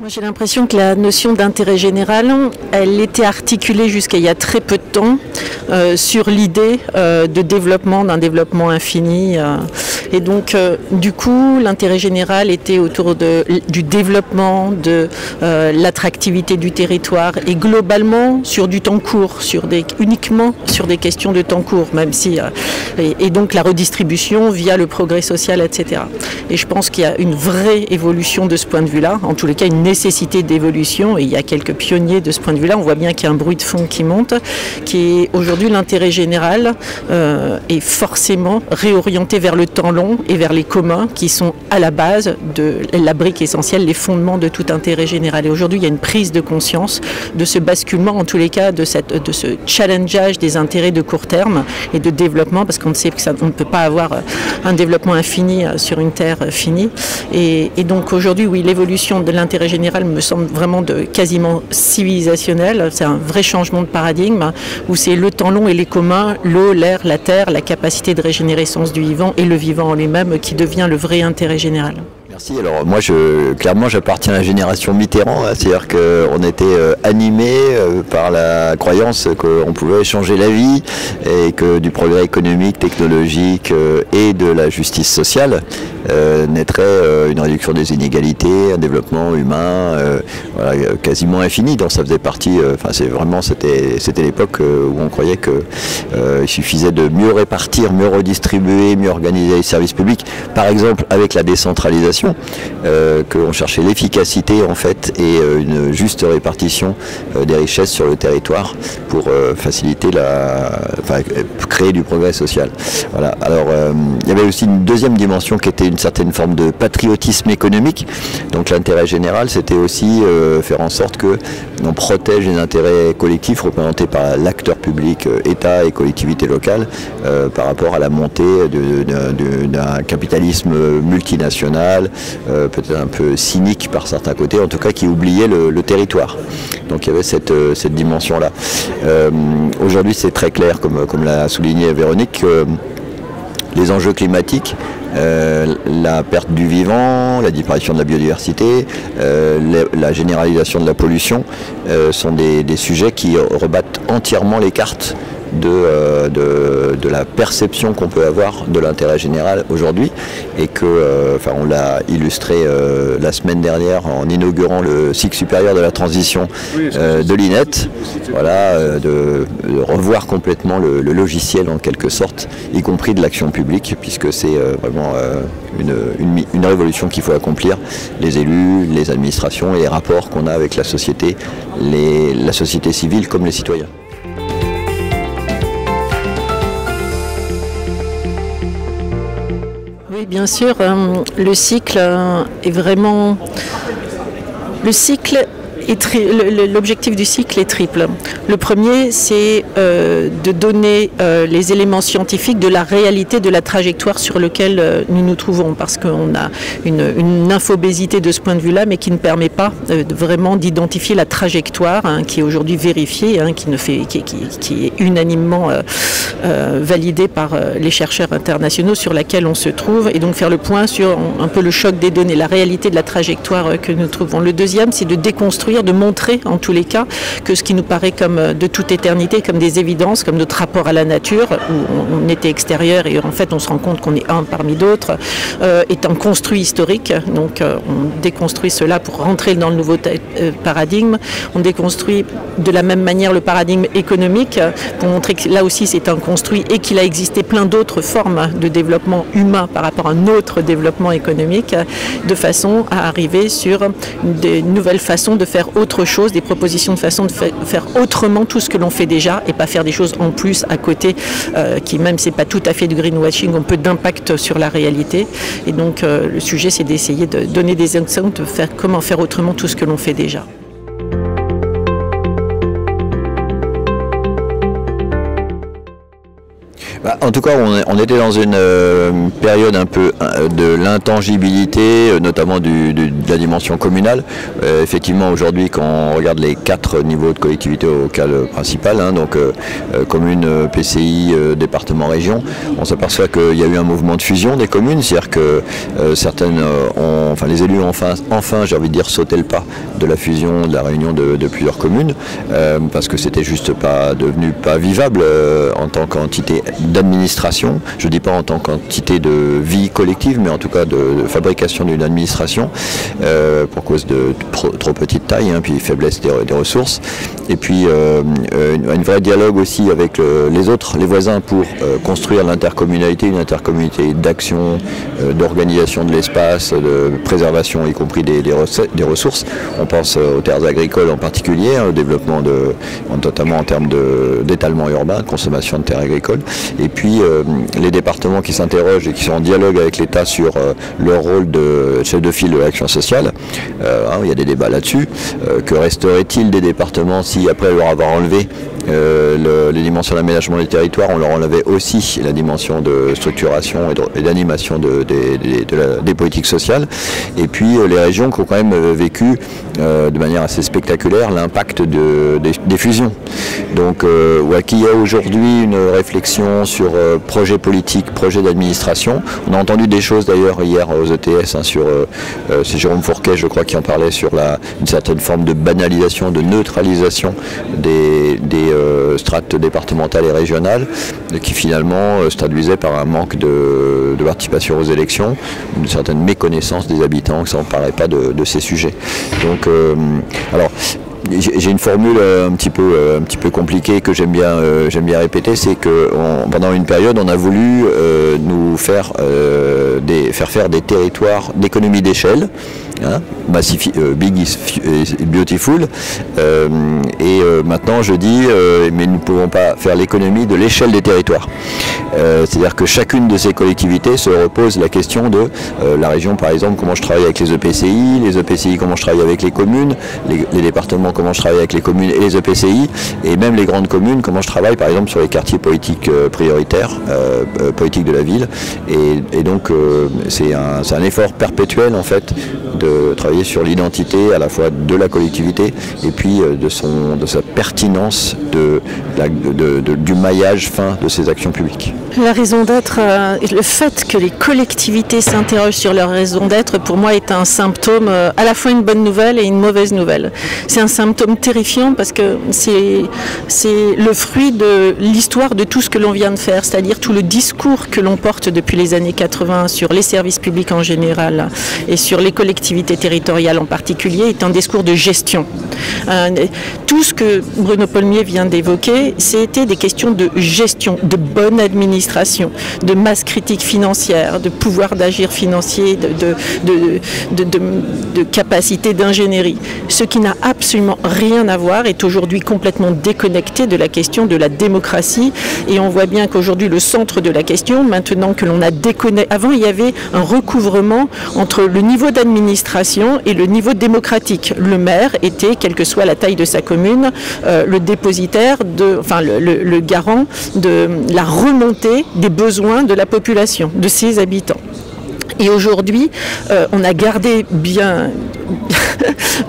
Moi, j'ai l'impression que la notion d'intérêt général, elle était articulée jusqu'à il y a très peu de temps sur l'idée de développement, d'un développement infini. Et donc, du coup, l'intérêt général était autour du développement, de l'attractivité du territoire et globalement sur du temps court, uniquement sur des questions de temps court, même si et donc la redistribution via le progrès social, etc. Et je pense qu'il y a une vraie évolution de ce point de vue-là, en tous les cas une nécessité d'évolution, et il y a quelques pionniers de ce point de vue-là. On voit bien qu'il y a un bruit de fond qui monte, qui est aujourd'hui l'intérêt général est forcément réorienté vers le temps long et vers les communs qui sont à la base de la brique essentielle, les fondements de tout intérêt général. Et aujourd'hui, il y a une prise de conscience de ce basculement, en tous les cas, de ce challengeage des intérêts de court terme et de développement, parce qu'on sait qu'on ne peut pas avoir un développement infini sur une terre finie. Et donc aujourd'hui, oui, l'évolution de l'intérêt général me semble vraiment quasiment civilisationnelle. C'est un vrai changement de paradigme où c'est le temps long et les communs, l'eau, l'air, la terre, la capacité de régénérescence du vivant et le vivant en lui-même qui devient le vrai intérêt général. Merci. Alors moi, clairement, j'appartiens à la génération Mitterrand, c'est-à-dire qu'on était animé par la croyance qu'on pouvait changer la vie et que du progrès économique, technologique et de la justice sociale naîtrait une réduction des inégalités, un développement humain voilà, quasiment infini. Donc ça faisait partie, c'était l'époque où on croyait qu'il suffisait de mieux répartir, mieux redistribuer, mieux organiser les services publics, par exemple avec la décentralisation. Qu'on cherchait l'efficacité en fait et une juste répartition des richesses sur le territoire pour faciliter créer du progrès social. Voilà. Alors il y avait aussi une deuxième dimension qui était une certaine forme de patriotisme économique. Donc l'intérêt général, c'était aussi faire en sorte que on protège les intérêts collectifs représentés par l'acteur public, État et collectivités locales, par rapport à la montée d'un capitalisme multinational, peut-être un peu cynique par certains côtés, en tout cas qui oubliait le territoire. Donc il y avait cette dimension-là. Aujourd'hui, c'est très clair, comme l'a souligné Véronique, les enjeux climatiques, la perte du vivant, la disparition de la biodiversité, la généralisation de la pollution sont des sujets qui rebattent entièrement les cartes de la perception qu'on peut avoir de l'intérêt général aujourd'hui et que, on l'a illustré la semaine dernière en inaugurant le cycle supérieur de la transition de l'INET, voilà, de revoir complètement le logiciel en quelque sorte, y compris de l'action publique, puisque c'est vraiment une révolution qu'il faut accomplir, les élus, les administrations et les rapports qu'on a avec la société, la société civile comme les citoyens. Oui, bien sûr, le cycle est vraiment... L'objectif du cycle est triple. Le premier, c'est de donner les éléments scientifiques de la réalité de la trajectoire sur laquelle nous nous trouvons, parce qu'on a une infobésité de ce point de vue-là, mais qui ne permet pas vraiment d'identifier la trajectoire qui est aujourd'hui vérifiée, qui est unanimement validée par les chercheurs internationaux sur laquelle on se trouve, et donc faire le point sur un peu le choc des données, la réalité de la trajectoire que nous trouvons. Le deuxième, c'est de déconstruire, de montrer en tous les cas que ce qui nous paraît comme de toute éternité, comme des évidences, comme notre rapport à la nature, où on était extérieur et en fait on se rend compte qu'on est un parmi d'autres, est un construit historique. Donc on déconstruit cela pour rentrer dans le nouveau paradigme. On déconstruit de la même manière le paradigme économique pour montrer que là aussi c'est un construit et qu'il a existé plein d'autres formes de développement humain par rapport à un autre développement économique, de façon à arriver sur des nouvelles façons de faire autre chose, des propositions de façon de faire autrement tout ce que l'on fait déjà et pas faire des choses en plus à côté qui, même c'est pas tout à fait du greenwashing, ont peu d'impact sur la réalité. Et donc le sujet, c'est d'essayer de donner des exemples de comment faire autrement tout ce que l'on fait déjà. En tout cas, on était dans une période un peu de l'intangibilité, notamment de la dimension communale. Effectivement, aujourd'hui, quand on regarde les 4 niveaux de collectivité locale principale, donc commune, PCI, département, région, on s'aperçoit qu'il y a eu un mouvement de fusion des communes, c'est-à-dire que certaines les élus ont enfin, j'ai envie de dire, sauté le pas de la fusion, de la réunion de plusieurs communes, parce que c'était juste devenu pas vivable en tant qu'entité d'administration. Je ne dis pas en tant qu'entité de vie collective, mais en tout cas de fabrication d'une administration, pour cause de trop petite taille, puis faiblesse des ressources. Et puis un vrai dialogue aussi avec les voisins pour construire l'intercommunalité, une intercommunauté d'action, d'organisation de l'espace, de préservation y compris des ressources. On pense aux terres agricoles en particulier, au développement notamment en termes d'étalement urbain, de consommation de terres agricoles. Et puis les départements qui s'interrogent et qui sont en dialogue avec l'État sur leur rôle de chef de file de l'action sociale. Il y a des débats là-dessus. Que resterait-il des départements si, après leur avoir enlevé les dimensions d'aménagement des territoires, on leur enlevait aussi la dimension de structuration et d'animation des politiques sociales. Et puis les régions qui ont quand même vécu de manière assez spectaculaire l'impact des fusions. Donc qu'il y a aujourd'hui une réflexion sur projet politique, projet d'administration. On a entendu des choses d'ailleurs hier aux ETS c'est Jérôme Fourquet, je crois, qui en parlait sur une certaine forme de banalisation, de neutralisation des strates départementales et régionales, qui finalement se traduisait par un manque de participation aux élections, une certaine méconnaissance des habitants, que ça n'emparait pas de ces sujets. Donc, alors, j'ai une formule un petit peu compliquée que j'aime bien répéter, c'est que pendant une période, on a voulu nous faire faire des territoires d'économie d'échelle, big is beautiful, et maintenant je dis mais nous ne pouvons pas faire l'économie de l'échelle des territoires. C'est-à-dire que chacune de ces collectivités se repose la question de la région, par exemple, comment je travaille avec les EPCI, comment je travaille avec les communes, les départements, comment je travaille avec les communes et les EPCI, et même les grandes communes, comment je travaille par exemple sur les quartiers politiques prioritaires, politiques de la ville. Et donc c'est un effort perpétuel en fait de travailler sur l'identité à la fois de la collectivité et puis de sa pertinence du maillage fin de ses actions publiques. La raison d'être, le fait que les collectivités s'interrogent sur leur raison d'être, pour moi, est un symptôme, à la fois une bonne nouvelle et une mauvaise nouvelle. C'est un symptôme terrifiant parce que c'est le fruit de l'histoire de tout ce que l'on vient de faire, c'est-à-dire tout le discours que l'on porte depuis les années 80 sur les services publics en général et sur les collectivités territoriales en particulier est un discours de gestion. Tout ce que Bruno Paulmier vient d'évoquer, c'était des questions de gestion, de bonne administration, de masse critique financière, de pouvoir d'agir financier, de capacité d'ingénierie. Ce qui n'a absolument rien à voir est aujourd'hui complètement déconnecté de la question de la démocratie. Et on voit bien qu'aujourd'hui, le centre de la question, maintenant que l'on a déconnecté... Avant, il y avait un recouvrement entre le niveau d'administration et le niveau démocratique. Le maire était, quelle que soit la taille de sa commune, le dépositaire, le garant de la remontée des besoins de la population, de ses habitants. Et aujourd'hui, on a gardé bien,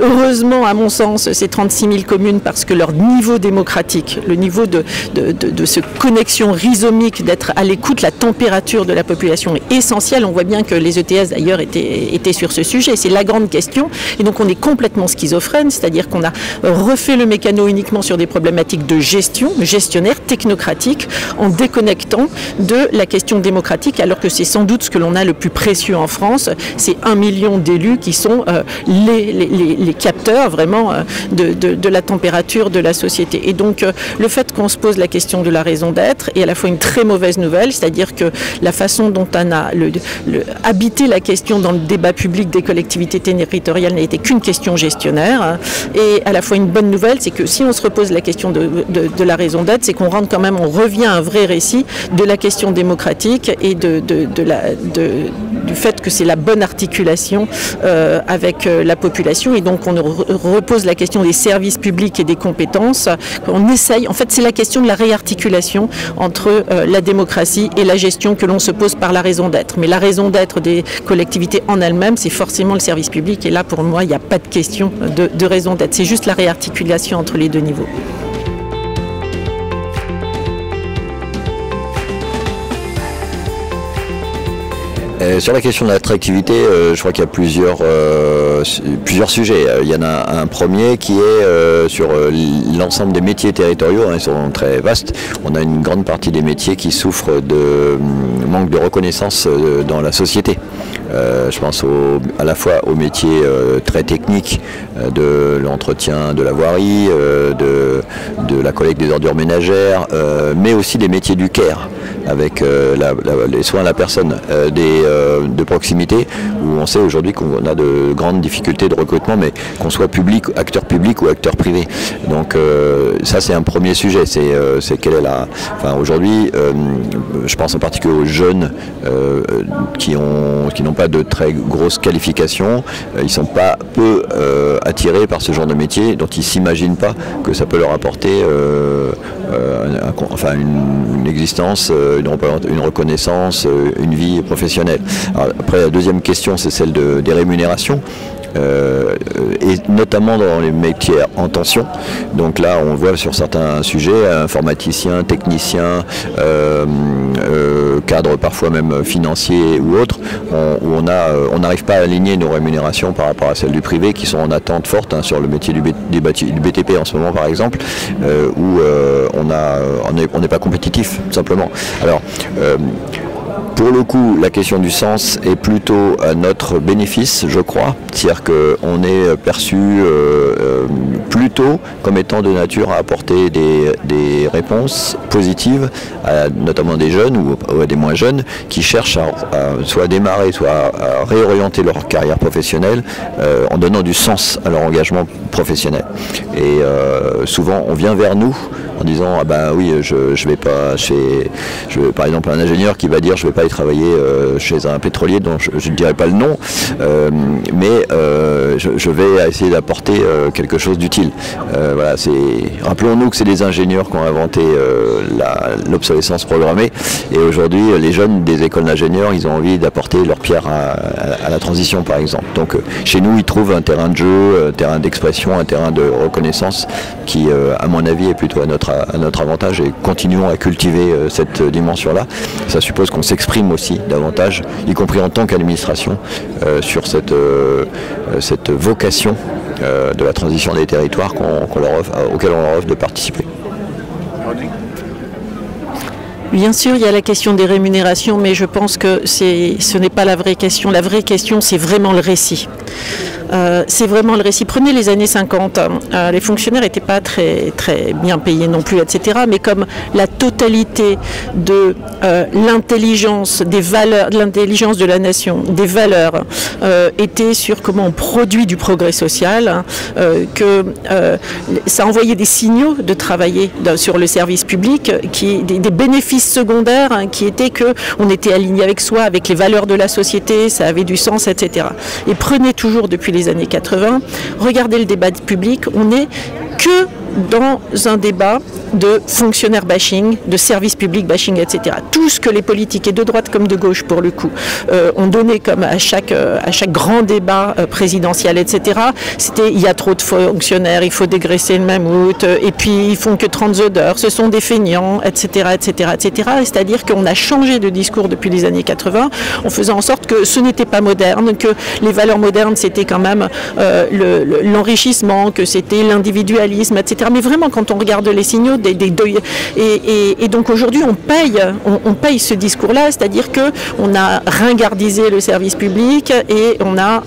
heureusement à mon sens, ces 36 000 communes parce que leur niveau démocratique, le niveau de cette connexion rhizomique, d'être à l'écoute, la température de la population est essentielle. On voit bien que les ETS d'ailleurs étaient sur ce sujet. C'est la grande question. Et donc on est complètement schizophrène, c'est-à-dire qu'on a refait le mécano uniquement sur des problématiques de gestion, gestionnaire, technocratique, en déconnectant de la question démocratique, alors que c'est sans doute ce que l'on a le plus précieux en France, c'est 1 million d'élus qui sont les capteurs vraiment de la température de la société. Et donc le fait qu'on se pose la question de la raison d'être est à la fois une très mauvaise nouvelle, c'est-à-dire que la façon dont on a habité la question dans le débat public des collectivités territoriales n'a été qu'une question gestionnaire, et à la fois une bonne nouvelle, c'est que si on se repose la question de la raison d'être, c'est qu'on rentre quand même, on revient à un vrai récit de la question démocratique et du fait que c'est la bonne articulation avec la population. Et donc on repose la question des services publics et des compétences. On essaye, en fait c'est la question de la réarticulation entre la démocratie et la gestion que l'on se pose par la raison d'être. Mais la raison d'être des collectivités en elles-mêmes, c'est forcément le service public. Et là pour moi, il n'y a pas de question de raison d'être. C'est juste la réarticulation entre les deux niveaux. Sur la question de l'attractivité, je crois qu'il y a plusieurs sujets. Il y en a un premier qui est sur l'ensemble des métiers territoriaux, hein, ils sont très vastes. On a une grande partie des métiers qui souffrent de manque de reconnaissance dans la société. Je pense à la fois aux métiers très techniques de l'entretien de la voirie, de la collecte des ordures ménagères, mais aussi des métiers du care, avec les soins à la personne, de proximité, où on sait aujourd'hui qu'on a de grandes difficultés de recrutement, mais qu'on soit acteur public ou acteur privé. Donc ça c'est un premier sujet, c'est quelle est la... Enfin aujourd'hui, je pense en particulier aux jeunes qui n'ont pas de très grosses qualifications, ils sont pas peu attirés par ce genre de métier, dont ils s'imaginent pas que ça peut leur apporter une existence, une reconnaissance, une vie professionnelle. Alors, après, la deuxième question, c'est celle des rémunérations. Et notamment dans les métiers en tension. Donc là, on voit sur certains sujets, informaticiens, techniciens, cadres parfois même financiers ou autres, où on n'arrive pas à aligner nos rémunérations par rapport à celles du privé, qui sont en attente forte, hein, sur le métier du BTP en ce moment par exemple, où on n'est pas compétitif, tout simplement. Alors, pour le coup, la question du sens est plutôt à notre bénéfice, je crois. C'est-à-dire qu'on est perçu plutôt comme étant de nature à apporter des réponses positives, notamment des jeunes ou à des moins jeunes, qui cherchent à soit démarrer, soit à réorienter leur carrière professionnelle en donnant du sens à leur engagement professionnel. Et souvent, on vient vers nous en disant ah ben oui, je vais pas par exemple un ingénieur qui va dire je vais pas aller travailler chez un pétrolier dont je ne dirai pas le nom, mais je vais essayer d'apporter quelque chose d'utile. Voilà, rappelons-nous que c'est les ingénieurs qui ont inventé l'obsolescence programmée, et aujourd'hui les jeunes des écoles d'ingénieurs, ils ont envie d'apporter leur pierre à la transition par exemple. Donc chez nous ils trouvent un terrain de jeu, un terrain d'expression, un terrain de reconnaissance qui à mon avis est plutôt à notre avantage, et continuons à cultiver cette dimension-là. Ça suppose qu'on s'exprime aussi davantage, y compris en tant qu'administration, sur cette vocation de la transition des territoires auquel on leur offre de participer. Bien sûr, il y a la question des rémunérations, mais je pense que ce n'est pas la vraie question. La vraie question, c'est vraiment le récit. C'est vraiment le récit. Prenez les années 50, les fonctionnaires n'étaient pas très, très bien payés non plus, etc. Mais comme la totalité de l'intelligence, des valeurs, de l'intelligence de la nation, des valeurs, était sur comment on produit du progrès social, que ça envoyait des signaux de travailler sur le service public, des bénéfices secondaires, hein, qui étaient qu'on était aligné avec soi, avec les valeurs de la société, ça avait du sens, etc. Et prenez toujours depuis les années 80, regardez le débat public, on n'est que dans un débat de fonctionnaire bashing, de service public bashing, etc. Tout ce que les politiques, et de droite comme de gauche pour le coup, ont donné comme à chaque grand débat présidentiel, etc. C'était il y a trop de fonctionnaires, il faut dégraisser le mammouth, et puis ils font que 30 heures, ce sont des feignants, etc. etc., etc. C'est-à-dire qu'on a changé de discours depuis les années 80 en faisant en sorte que ce n'était pas moderne, que les valeurs modernes c'était quand même l'enrichissement, que c'était l'individualisme, etc. Mais vraiment quand on regarde les signaux, et donc aujourd'hui on paye ce discours-là, c'est-à-dire qu'on a ringardisé le service public et on a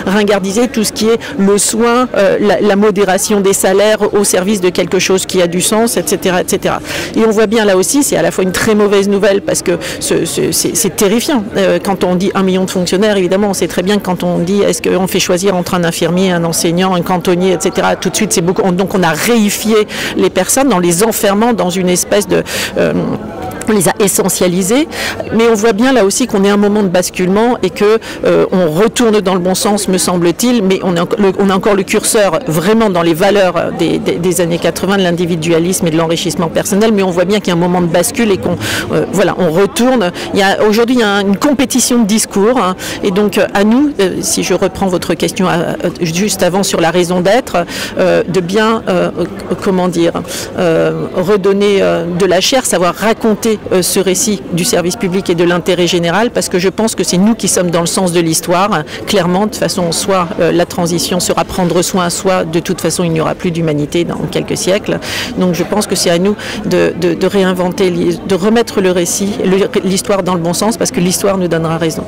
ringardisé tout ce qui est le soin, la modération des salaires au service de quelque chose qui a du sens, etc. etc. Et on voit bien là aussi, c'est à la fois une très mauvaise nouvelle parce que c'est terrifiant. Quand on dit 1 million de fonctionnaires, évidemment on sait très bien que quand on dit est-ce qu'on fait choisir entre un infirmier, un enseignant, un cantonnier, etc. Tout de suite c'est beaucoup. Donc on a réifié les personnes en les enfermant dans une espèce On les a essentialisés, mais on voit bien là aussi qu'on est à un moment de basculement et que on retourne dans le bon sens, me semble-t-il, mais on a encore le curseur vraiment dans les valeurs des années 80, de l'individualisme et de l'enrichissement personnel, mais on voit bien qu'il y a un moment de bascule et qu'on voilà, on retourne. Aujourd'hui, il y a une compétition de discours, hein, et donc à nous, si je reprends votre question juste avant sur la raison d'être, de bien, comment dire, redonner de la chair, savoir raconter ce récit du service public et de l'intérêt général, parce que je pense que c'est nous qui sommes dans le sens de l'histoire, clairement. De toute façon, soit la transition sera prendre soin, soit de toute façon il n'y aura plus d'humanité dans quelques siècles. Donc je pense que c'est à nous de réinventer, de remettre le récit, l'histoire dans le bon sens, parce que l'histoire nous donnera raison.